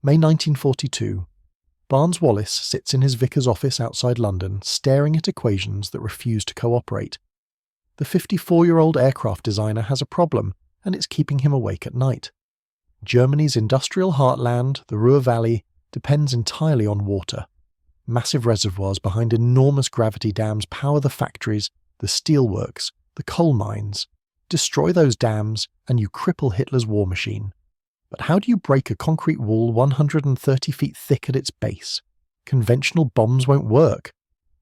May 1942. Barnes Wallis sits in his vicar's office outside London, staring at equations that refuse to cooperate. The 54-year-old aircraft designer has a problem, and it's keeping him awake at night. Germany's industrial heartland, the Ruhr Valley, depends entirely on water. Massive reservoirs behind enormous gravity dams power the factories, the steelworks, the coal mines. Destroy those dams, and you cripple Hitler's war machine. But how do you break a concrete wall 130 feet thick at its base? Conventional bombs won't work.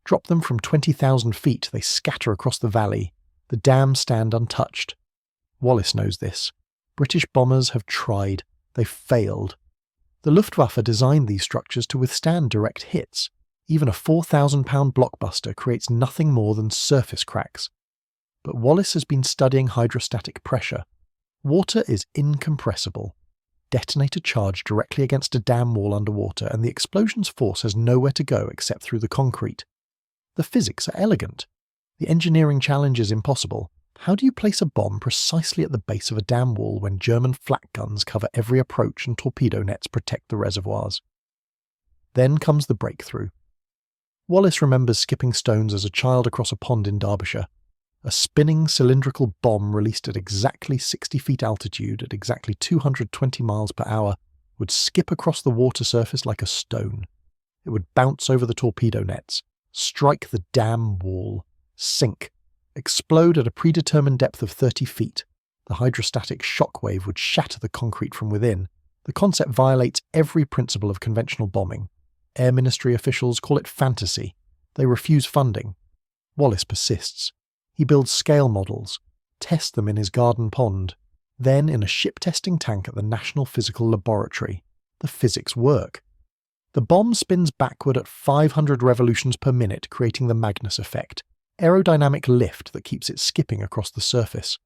Drop them from 20,000 feet, they scatter across the valley. The dams stand untouched. Wallis knows this. British bombers have tried. They've failed. The Luftwaffe designed these structures to withstand direct hits. Even a 4,000-pound blockbuster creates nothing more than surface cracks. But Wallis has been studying hydrostatic pressure. Water is incompressible. Detonate a charge directly against a dam wall underwater, and the explosion's force has nowhere to go except through the concrete. The physics are elegant. The engineering challenge is impossible. How do you place a bomb precisely at the base of a dam wall when German flak guns cover every approach and torpedo nets protect the reservoirs? Then comes the breakthrough. Wallis remembers skipping stones as a child across a pond in Derbyshire. A spinning cylindrical bomb released at exactly 60 feet altitude at exactly 220 miles per hour would skip across the water surface like a stone. It would bounce over the torpedo nets, strike the dam wall, sink, explode at a predetermined depth of 30 feet. The hydrostatic shock wave would shatter the concrete from within. The concept violates every principle of conventional bombing. Air Ministry officials call it fantasy. They refuse funding. Wallis persists. He builds scale models, tests them in his garden pond, then in a ship-testing tank at the National Physical Laboratory. The physics work. The bomb spins backward at 500 revolutions per minute, creating the Magnus effect, aerodynamic lift that keeps it skipping across the surface.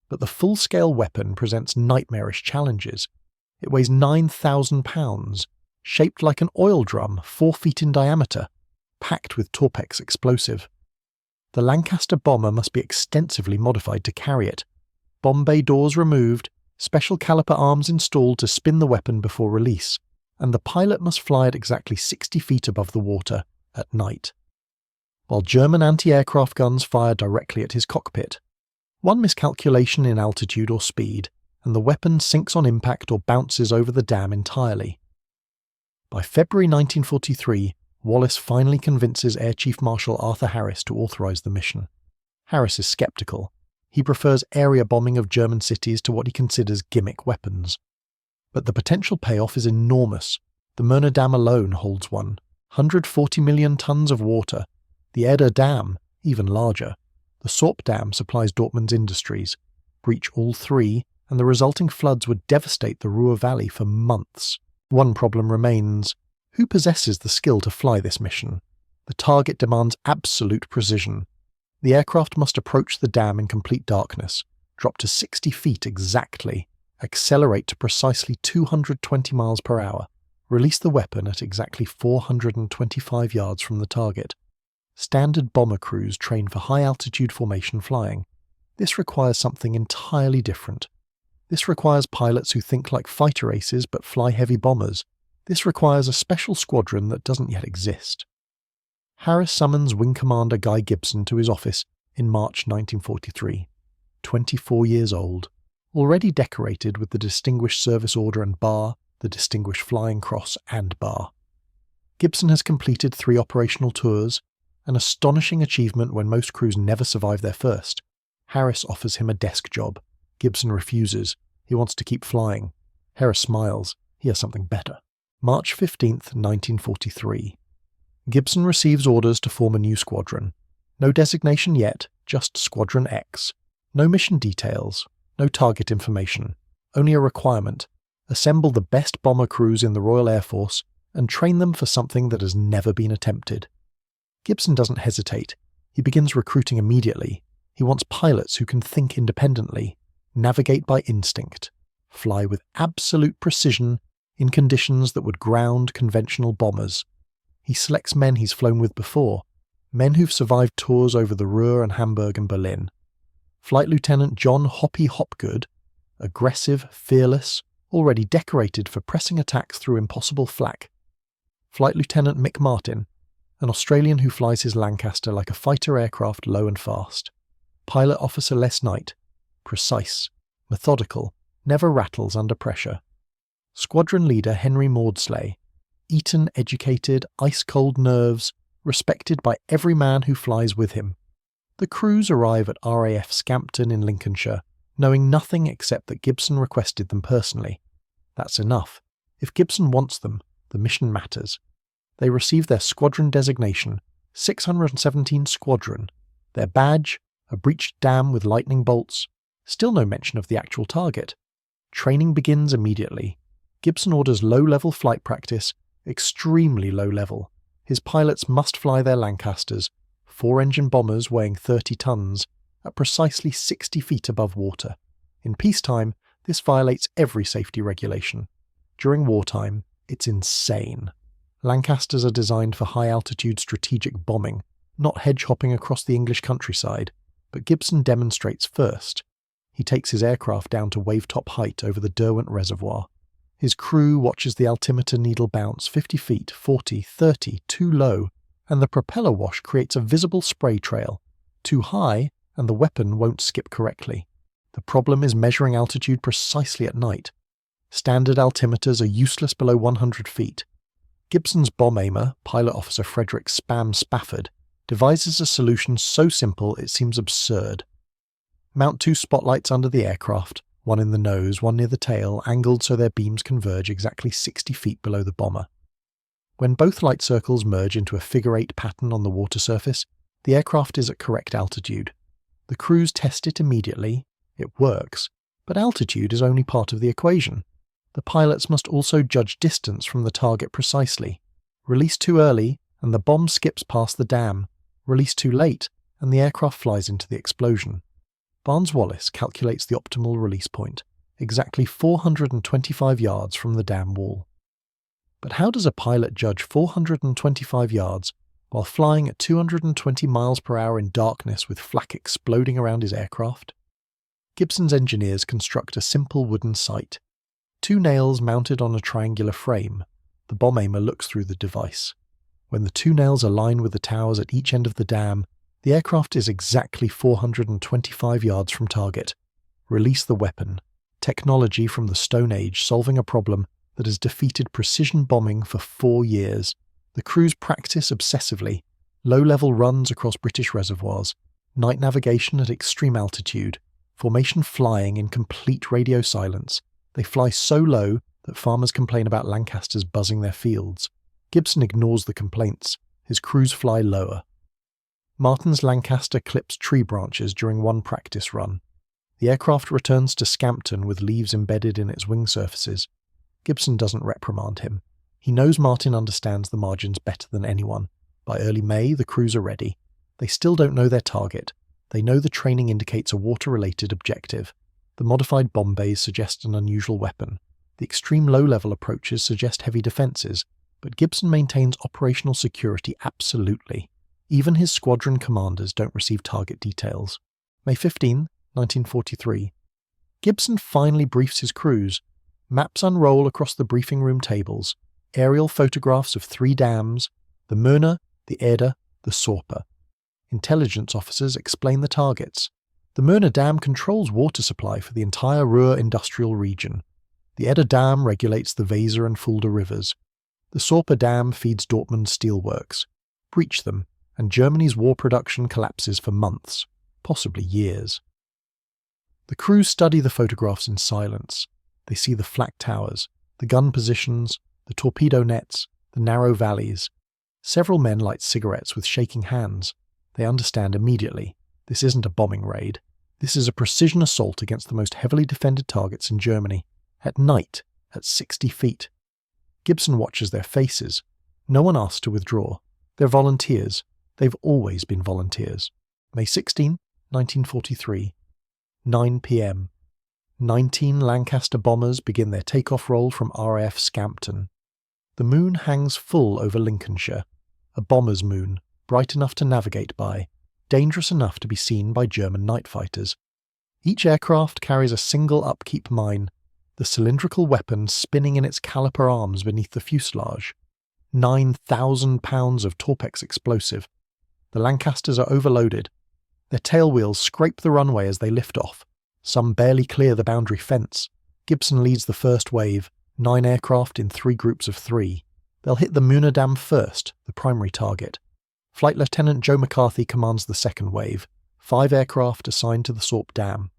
But the full-scale weapon presents nightmarish challenges. It weighs 9,000 pounds, shaped like an oil drum 4 feet in diameter, packed with Torpex explosive. The Lancaster bomber must be extensively modified to carry it. Bomb bay doors removed, special caliper arms installed to spin the weapon before release, and the pilot must fly at exactly 60 feet above the water at night. While German anti-aircraft guns fire directly at his cockpit. One miscalculation in altitude or speed, and the weapon sinks on impact or bounces over the dam entirely. By February 1943, Wallis finally convinces Air Chief Marshal Arthur Harris to authorize the mission. Harris is skeptical. He prefers area bombing of German cities to what he considers gimmick weapons. But the potential payoff is enormous. The Möhne Dam alone holds 140 million tons of water. The Eder Dam, even larger. The Sorp Dam supplies Dortmund's industries. Breach all three, and the resulting floods would devastate the Ruhr Valley for months. One problem remains. Who possesses the skill to fly this mission? The target demands absolute precision. The aircraft must approach the dam in complete darkness, drop to 60 feet exactly, accelerate to precisely 220 miles per hour, release the weapon at exactly 425 yards from the target. Standard bomber crews train for high-altitude formation flying. This requires something entirely different. This requires pilots who think like fighter aces but fly heavy bombers. This requires a special squadron that doesn't yet exist. Harris summons Wing Commander Guy Gibson to his office in March 1943. 24 years old, already decorated with the Distinguished Service Order and Bar, the Distinguished Flying Cross and Bar. Gibson has completed 3 operational tours, an astonishing achievement when most crews never survive their first. Harris offers him a desk job. Gibson refuses. He wants to keep flying. Harris smiles. He has something better. March 15th, 1943. Gibson receives orders to form a new squadron. No designation yet, just Squadron X. No mission details, no target information, only a requirement. Assemble the best bomber crews in the Royal Air Force and train them for something that has never been attempted. Gibson doesn't hesitate. He begins recruiting immediately. He wants pilots who can think independently, navigate by instinct, fly with absolute precision in conditions that would ground conventional bombers. He selects men he's flown with before, men who've survived tours over the Ruhr and Hamburg and Berlin. Flight Lieutenant John Hoppy Hopgood, aggressive, fearless, already decorated for pressing attacks through impossible flak. Flight Lieutenant Mick Martin, an Australian who flies his Lancaster like a fighter aircraft low and fast. Pilot Officer Les Knight, precise, methodical, never rattles under pressure. Squadron Leader Henry Maudslay, Eton educated, ice-cold nerves, respected by every man who flies with him. The crews arrive at RAF Scampton in Lincolnshire, knowing nothing except that Gibson requested them personally. That's enough. If Gibson wants them, the mission matters. They receive their squadron designation, 617 Squadron, their badge, a breached dam with lightning bolts. Still no mention of the actual target. Training begins immediately. Gibson orders low-level flight practice, extremely low level. His pilots must fly their Lancasters, 4-engine bombers weighing 30 tons, at precisely 60 feet above water. In peacetime, this violates every safety regulation. During wartime, it's insane. Lancasters are designed for high-altitude strategic bombing, not hedge-hopping across the English countryside, but Gibson demonstrates first. He takes his aircraft down to wave-top height over the Derwent Reservoir. His crew watches the altimeter needle bounce 50 feet, 40, 30, too low, and the propeller wash creates a visible spray trail. Too high, and the weapon won't skip correctly. The problem is measuring altitude precisely at night. Standard altimeters are useless below 100 feet. Gibson's bomb aimer, Pilot Officer Frederick Spam Spafford, devises a solution so simple it seems absurd. Mount 2 spotlights under the aircraft, one in the nose, one near the tail, angled so their beams converge exactly 60 feet below the bomber. When both light circles merge into a figure-8 pattern on the water surface, the aircraft is at correct altitude. The crews test it immediately. It works, but altitude is only part of the equation. The pilots must also judge distance from the target precisely. Release too early, and the bomb skips past the dam. Release too late, and the aircraft flies into the explosion. Barnes-Wallis calculates the optimal release point, exactly 425 yards from the dam wall. But how does a pilot judge 425 yards while flying at 220 miles per hour in darkness with flak exploding around his aircraft? Gibson's engineers construct a simple wooden sight. 2 nails mounted on a triangular frame. The bomb aimer looks through the device. When the 2 nails align with the towers at each end of the dam, the aircraft is exactly 425 yards from target. Release the weapon. Technology from the Stone Age solving a problem that has defeated precision bombing for 4 years. The crews practice obsessively. Low-level runs across British reservoirs. Night navigation at extreme altitude. Formation flying in complete radio silence. They fly so low that farmers complain about Lancasters buzzing their fields. Gibson ignores the complaints. His crews fly lower. Martin's Lancaster clips tree branches during one practice run. The aircraft returns to Scampton with leaves embedded in its wing surfaces. Gibson doesn't reprimand him. He knows Martin understands the margins better than anyone. By early May, the crews are ready. They still don't know their target. They know the training indicates a water-related objective. The modified bomb bays suggest an unusual weapon. The extreme low-level approaches suggest heavy defences, but Gibson maintains operational security absolutely. Even his squadron commanders don't receive target details. May 15, 1943. Gibson finally briefs his crews. Maps unroll across the briefing room tables. Aerial photographs of 3 dams, the Möhne, the Eder, the Sorpe. Intelligence officers explain the targets. The Möhne Dam controls water supply for the entire Ruhr industrial region. The Eder Dam regulates the Weser and Fulda rivers. The Sorpe Dam feeds Dortmund steelworks. Breach them, and Germany's war production collapses for months, possibly years. The crews study the photographs in silence. They see the flak towers, the gun positions, the torpedo nets, the narrow valleys. Several men light cigarettes with shaking hands. They understand immediately. This isn't a bombing raid. This is a precision assault against the most heavily defended targets in Germany. At night, at 60 feet. Gibson watches their faces. No one asks to withdraw. They're volunteers. They've always been volunteers. May 16, 1943. 9 p.m. 19 Lancaster bombers begin their takeoff roll from RAF Scampton. The moon hangs full over Lincolnshire. A bomber's moon, bright enough to navigate by, dangerous enough to be seen by German night fighters. Each aircraft carries a single upkeep mine. the cylindrical weapon spinning in its caliper arms beneath the fuselage. 9,000 pounds of Torpex explosive. The Lancasters are overloaded. Their tail wheels scrape the runway as they lift off. Some barely clear the boundary fence. Gibson leads the first wave, 9 aircraft in 3 groups of 3. They'll hit the Muna Dam first, the primary target. Flight Lieutenant Joe McCarthy commands the second wave, 5 aircraft assigned to the Sorp Dam.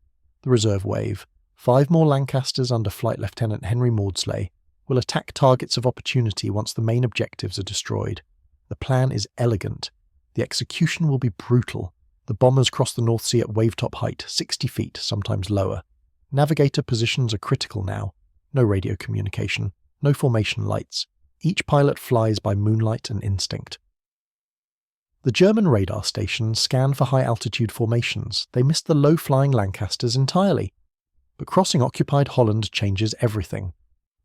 The reserve wave, 5 more Lancasters under Flight Lieutenant Henry Maudslay, will attack targets of opportunity once the main objectives are destroyed. The plan is elegant. The execution will be brutal. The bombers cross the North Sea at wavetop height, 60 feet, sometimes lower. Navigator positions are critical now. No radio communication, no formation lights. Each pilot flies by moonlight and instinct. The German radar stations scanned for high-altitude formations. They missed the low-flying Lancasters entirely. But crossing occupied Holland changes everything.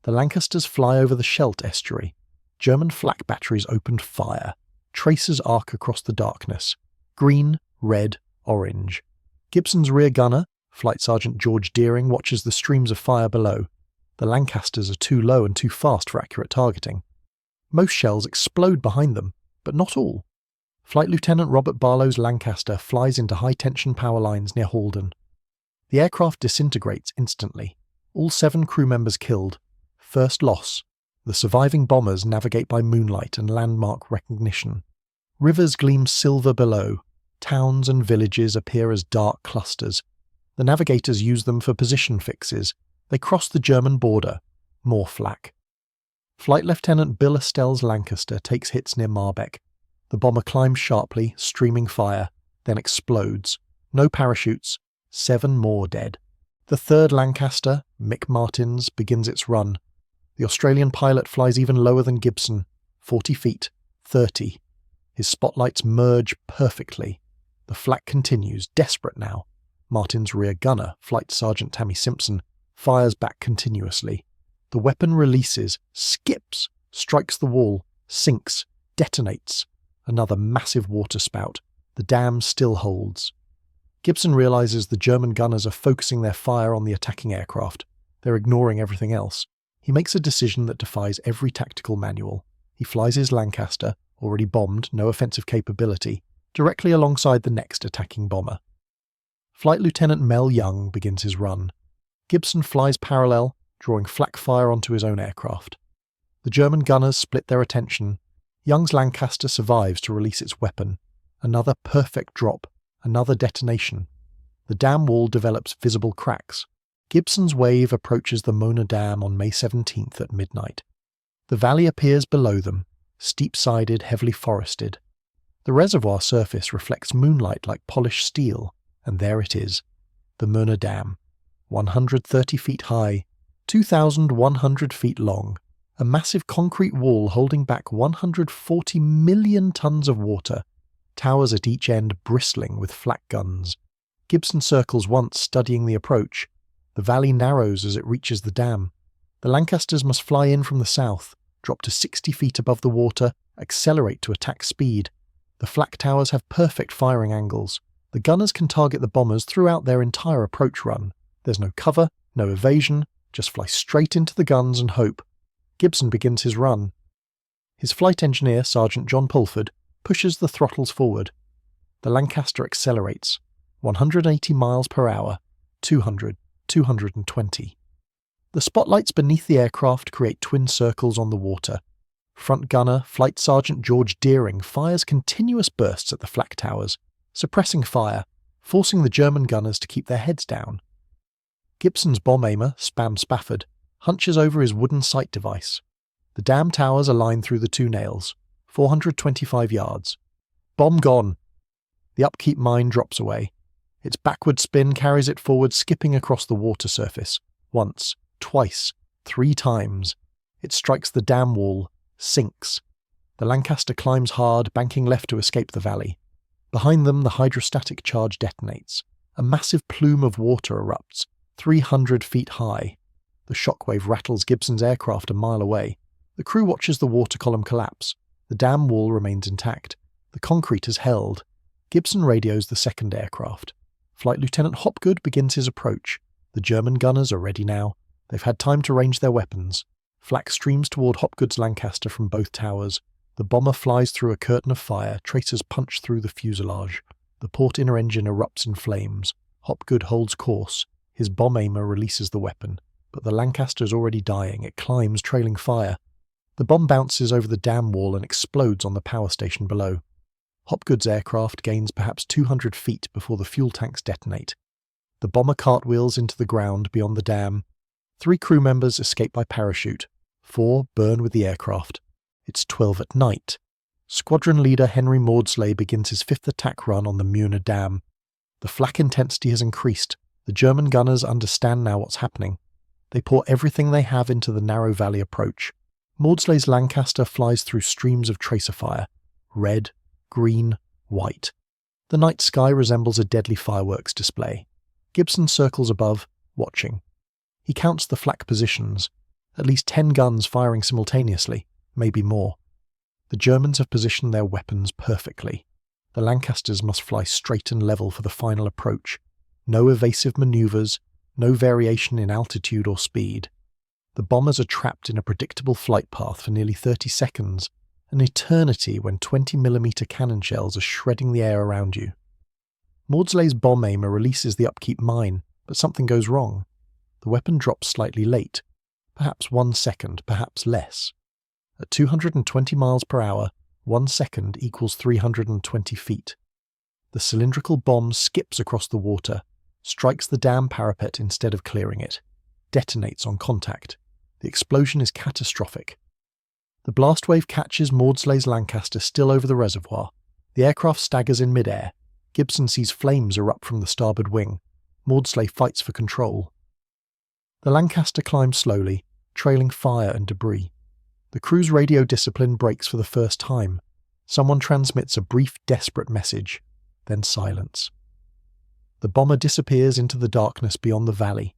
The Lancasters fly over the Scheldt estuary. German flak batteries opened fire. Tracers arc across the darkness. Green, red, orange. Gibson's rear gunner, Flight Sergeant George Deering, watches the streams of fire below. The Lancasters are too low and too fast for accurate targeting. Most shells explode behind them, but not all. Flight Lieutenant Robert Barlow's Lancaster flies into high-tension power lines near Halden. The aircraft disintegrates instantly. All 7 crew members killed. First loss. The surviving bombers navigate by moonlight and landmark recognition. Rivers gleam silver below. Towns and villages appear as dark clusters. The navigators use them for position fixes. They cross the German border. More flak. Flight Lieutenant Bill Estelle's Lancaster takes hits near Marbeck. The bomber climbs sharply, streaming fire, then explodes. No parachutes. 7 more dead. The third Lancaster, Mick Martins, begins its run. The Australian pilot flies even lower than Gibson, 40 feet, 30. His spotlights merge perfectly. The flak continues, desperate now. Martin's rear gunner, Flight Sergeant Tammy Simpson, fires back continuously. The weapon releases, skips, strikes the wall, sinks, detonates. Another massive waterspout. The dam still holds. Gibson realizes the German gunners are focusing their fire on the attacking aircraft. They're ignoring everything else. He makes a decision that defies every tactical manual. He flies his Lancaster, already bombed, no offensive capability, directly alongside the next attacking bomber. Flight Lieutenant Mel Young begins his run. Gibson flies parallel, drawing flak fire onto his own aircraft. The German gunners split their attention. Young's Lancaster survives to release its weapon. Another perfect drop, another detonation. The dam wall develops visible cracks. Gibson's wave approaches the Mona Dam on May 17th at midnight. The valley appears below them, steep-sided, heavily forested. The reservoir surface reflects moonlight like polished steel, and there it is, the Mona Dam, 130 feet high, 2,100 feet long, a massive concrete wall holding back 140 million tons of water, towers at each end bristling with flak guns. Gibson circles once, studying the approach. The valley narrows as it reaches the dam. The Lancasters must fly in from the south, drop to 60 feet above the water, accelerate to attack speed. The flak towers have perfect firing angles. The gunners can target the bombers throughout their entire approach run. There's no cover, no evasion, just fly straight into the guns and hope. Gibson begins his run. His flight engineer, Sergeant John Pulford, pushes the throttles forward. The Lancaster accelerates, 180 miles per hour, 200, 220. The spotlights beneath the aircraft create twin circles on the water. Front gunner, Flight Sergeant George Deering, fires continuous bursts at the flak towers, suppressing fire, forcing the German gunners to keep their heads down. Gibson's bomb aimer, Spam Spafford, hunches over his wooden sight device. The dam towers are lined through the 2 nails, 425 yards. Bomb gone. The upkeep mine drops away. Its backward spin carries it forward, skipping across the water surface. Once, twice, 3 times. It strikes the dam wall, sinks. The Lancaster climbs hard, banking left to escape the valley. Behind them, the hydrostatic charge detonates. A massive plume of water erupts, 300 feet high. The shockwave rattles Gibson's aircraft a mile away. The crew watches the water column collapse. The dam wall remains intact. The concrete is held. Gibson radios the second aircraft. Flight Lieutenant Hopgood begins his approach. The German gunners are ready now. They've had time to range their weapons. Flak streams toward Hopgood's Lancaster from both towers. The bomber flies through a curtain of fire, tracers punch through the fuselage. The port inner engine erupts in flames. Hopgood holds course. His bomb aimer releases the weapon, but the Lancaster's already dying. It climbs, trailing fire. The bomb bounces over the dam wall and explodes on the power station below. Hopgood's aircraft gains perhaps 200 feet before the fuel tanks detonate. The bomber cartwheels into the ground beyond the dam. 3 crew members escape by parachute. 4 burn with the aircraft. It's 12 at night. Squadron leader Henry Maudslay begins his 5th attack run on the Muna Dam. The flak intensity has increased. The German gunners understand now what's happening. They pour everything they have into the narrow valley approach. Maudslay's Lancaster flies through streams of tracer fire. Red, green, white. The night sky resembles a deadly fireworks display. Gibson circles above, watching. He counts the flak positions. At least 10 guns firing simultaneously, maybe more. The Germans have positioned their weapons perfectly. The Lancasters must fly straight and level for the final approach. No evasive maneuvers, no variation in altitude or speed. The bombers are trapped in a predictable flight path for nearly 30 seconds, an eternity when 20mm cannon shells are shredding the air around you. Maudslay's bomb aimer releases the upkeep mine, but something goes wrong. The weapon drops slightly late, perhaps 1 second, perhaps less. At 220 miles per hour, 1 second equals 320 feet. The cylindrical bomb skips across the water, strikes the dam parapet instead of clearing it, detonates on contact. The explosion is catastrophic. The blast wave catches Maudslay's Lancaster still over the reservoir. The aircraft staggers in midair. Gibson sees flames erupt from the starboard wing. Maudslay fights for control. The Lancaster climbs slowly, trailing fire and debris. The crew's radio discipline breaks for the first time. Someone transmits a brief, desperate message, then silence. The bomber disappears into the darkness beyond the valley.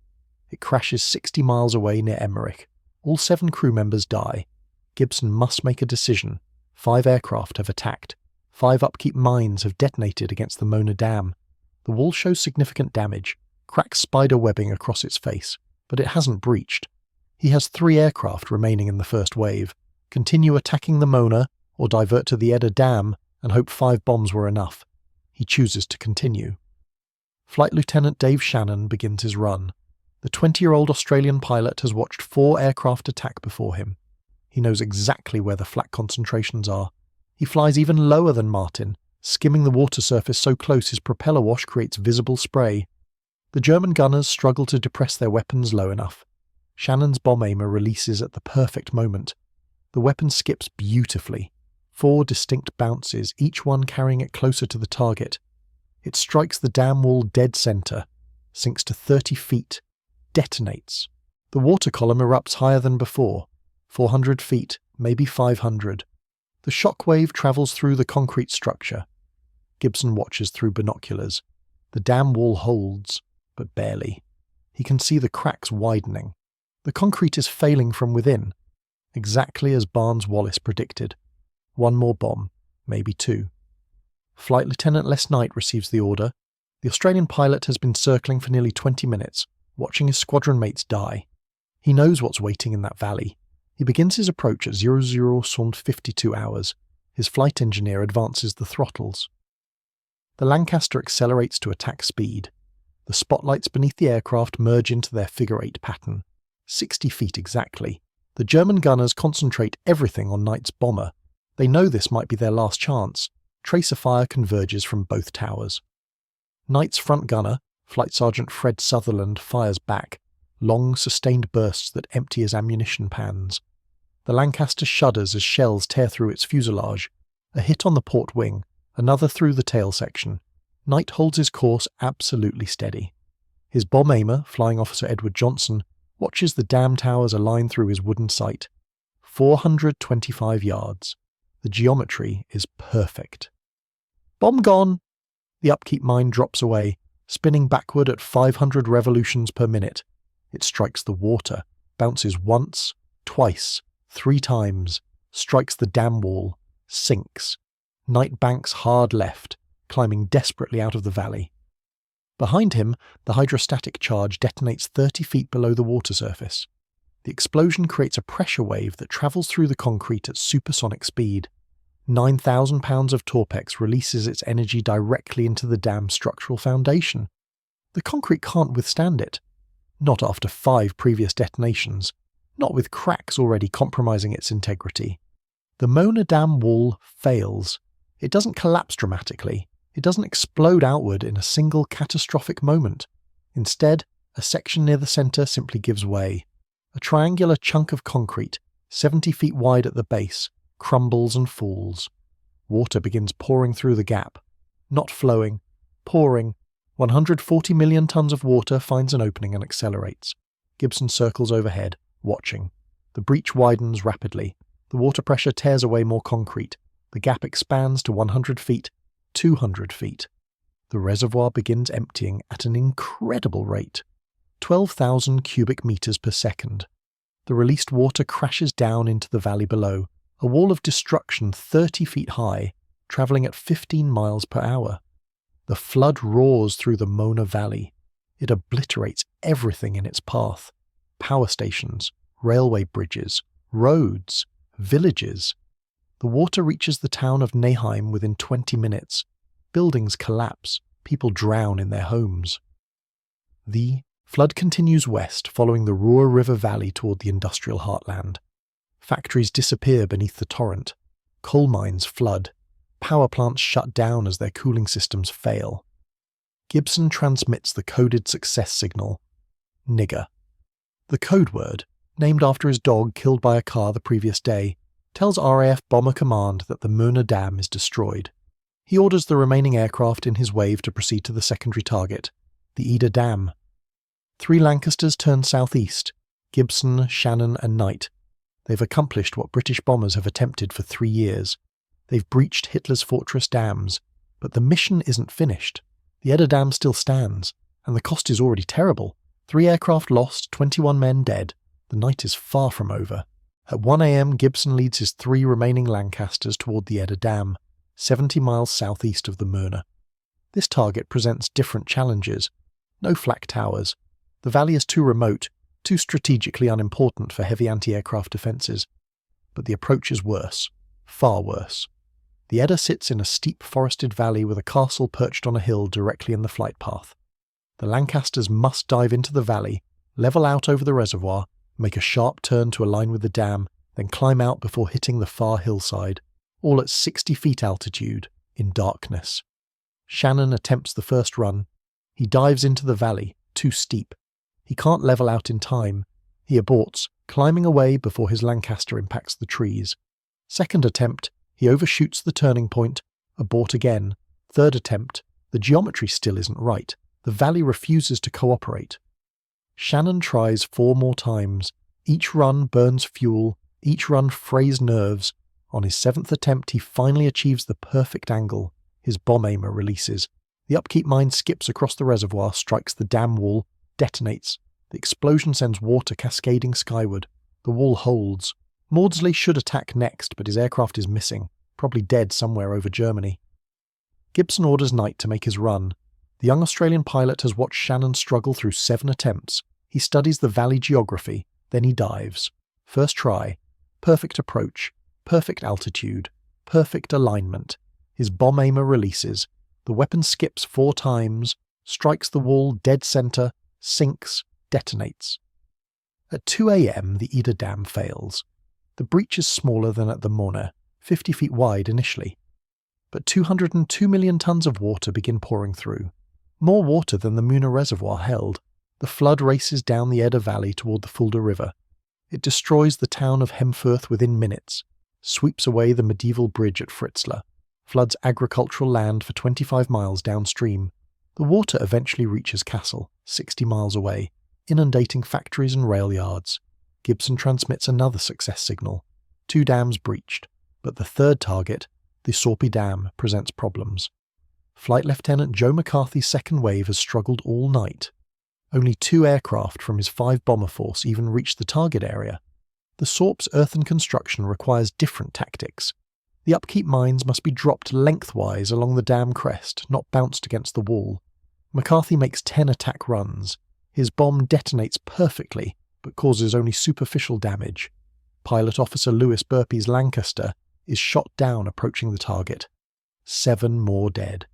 It crashes 60 miles away near Emmerich. All 7 crew members die. Gibson must make a decision. 5 aircraft have attacked. 5 upkeep mines have detonated against the Mona Dam. The wall shows significant damage, cracked spider webbing across its face, but it hasn't breached. He has 3 aircraft remaining in the first wave. Continue attacking the Mona, or divert to the Edda Dam and hope 5 bombs were enough. He chooses to continue. Flight Lieutenant Dave Shannon begins his run. The 20-year-old Australian pilot has watched 4 aircraft attack before him. He knows exactly where the flak concentrations are. He flies even lower than Martin, skimming the water surface so close his propeller wash creates visible spray. The German gunners struggle to depress their weapons low enough. Shannon's bomb aimer releases at the perfect moment. The weapon skips beautifully. 4 distinct bounces, each one carrying it closer to the target. It strikes the dam wall dead center, sinks to 30 feet, detonates. The water column erupts higher than before, 400 feet, maybe 500. The shock wave travels through the concrete structure. Gibson watches through binoculars. The dam wall holds, but barely. He can see the cracks widening. The concrete is failing from within, exactly as Barnes-Wallis predicted. 1 more bomb, maybe 2. Flight Lieutenant Les Knight receives the order. The Australian pilot has been circling for nearly 20 minutes, watching his squadron mates die. He knows what's waiting in that valley. He begins his approach at 00:52 hours. His flight engineer advances the throttles. The Lancaster accelerates to attack speed. The spotlights beneath the aircraft merge into their figure-8 pattern. 60 feet exactly. The German gunners concentrate everything on Knight's bomber. They know this might be their last chance. Tracer fire converges from both towers. Knight's front gunner, Flight Sergeant Fred Sutherland, fires back. Long, sustained bursts that empty his ammunition pans. The Lancaster shudders as shells tear through its fuselage. A hit on the port wing, another through the tail section. Knight holds his course absolutely steady. His bomb aimer, Flying Officer Edward Johnson, watches the dam towers align through his wooden sight. 425 yards. The geometry is perfect. Bomb gone! The upkeep mine drops away, spinning backward at 500 revolutions per minute. It strikes the water, bounces once, twice, 3 times, strikes the dam wall, sinks. Knight banks hard left, climbing desperately out of the valley. Behind him, the hydrostatic charge detonates 30 feet below the water surface. The explosion creates a pressure wave that travels through the concrete at supersonic speed. 9,000 pounds of Torpex releases its energy directly into the dam's structural foundation. The concrete can't withstand it. Not after 5 previous detonations. Not with cracks already compromising its integrity. The Mona Dam wall fails. It doesn't collapse dramatically. It doesn't explode outward in a single catastrophic moment. Instead, a section near the centre simply gives way. A triangular chunk of concrete, 70 feet wide at the base, crumbles and falls. Water begins pouring through the gap. Not flowing, pouring. 140 million tons of water finds an opening and accelerates. Gibson circles overhead, watching. The breach widens rapidly. The water pressure tears away more concrete. The gap expands to 100 feet, 200 feet. The reservoir begins emptying at an incredible rate. 12,000 cubic meters per second. The released water crashes down into the valley below, a wall of destruction 30 feet high, travelling at 15 miles per hour. The flood roars through the Mona Valley. It obliterates everything in its path. Power stations, railway bridges, roads, villages. The water reaches the town of Neheim within 20 minutes. Buildings collapse. People drown in their homes. The flood continues west, following the Ruhr River Valley toward the industrial heartland. Factories disappear beneath the torrent. Coal mines flood. Power plants shut down as their cooling systems fail. Gibson transmits the coded success signal, nigger. The code word, named after his dog killed by a car the previous day, tells RAF Bomber Command that the Mona Dam is destroyed. He orders the remaining aircraft in his wave to proceed to the secondary target, the Eder Dam. 3 Lancasters turn southeast, Gibson, Shannon and Knight. They've accomplished what British bombers have attempted for 3 years. They've breached Hitler's fortress dams, but the mission isn't finished. The Eder Dam still stands, and the cost is already terrible. 3 aircraft lost, 21 men dead. The night is far from over. At 1 a.m. Gibson leads his 3 remaining Lancasters toward the Eder Dam, 70 miles southeast of the Mona. This target presents different challenges. No flak towers. The valley is too remote, too strategically unimportant for heavy anti-aircraft defences. But the approach is worse. Far worse. The Eder sits in a steep forested valley with a castle perched on a hill directly in the flight path. The Lancasters must dive into the valley, level out over the reservoir, make a sharp turn to align with the dam, then climb out before hitting the far hillside, all at 60 feet altitude, in darkness. Shannon attempts the first run. He dives into the valley, too steep. He can't level out in time. He aborts, climbing away before his Lancaster impacts the trees. Second attempt, he overshoots the turning point, abort again. Third attempt, the geometry still isn't right. The valley refuses to cooperate. Shannon tries 4 more times. Each run burns fuel, each run frays nerves. On his 7th attempt, he finally achieves the perfect angle. His bomb aimer releases. The upkeep mine skips across the reservoir, strikes the dam wall, detonates. The explosion sends water cascading skyward. The wall holds. Maudsley should attack next, but his aircraft is missing, probably dead somewhere over Germany. Gibson orders Knight to make his run. The young Australian pilot has watched Shannon struggle through 7 attempts. He studies the valley geography, then he dives. First try. Perfect approach. Perfect altitude. Perfect alignment. His bomb aimer releases. The weapon skips 4 times, strikes the wall dead centre, sinks, detonates. At 2 a.m. the Eder Dam fails. The breach is smaller than at the Mona, 50 feet wide initially. But 202 million tons of water begin pouring through. More water than the Mona Reservoir held. The flood races down the Eder Valley toward the Fulda River. It destroys the town of Hemfurth within minutes, sweeps away the medieval bridge at Fritzlar, floods agricultural land for 25 miles downstream. The water eventually reaches Kassel, 60 miles away, inundating factories and rail yards. Gibson transmits another success signal. 2 dams breached, but the third target, the Sorpy Dam, presents problems. Flight Lieutenant Joe McCarthy's second wave has struggled all night. Only 2 aircraft from his 5 bomber force even reached the target area. The Sorp's earthen construction requires different tactics. The upkeep mines must be dropped lengthwise along the dam crest, not bounced against the wall. McCarthy makes 10 attack runs. His bomb detonates perfectly, but causes only superficial damage. Pilot Officer Lewis Burpee's Lancaster is shot down approaching the target. 7 more dead.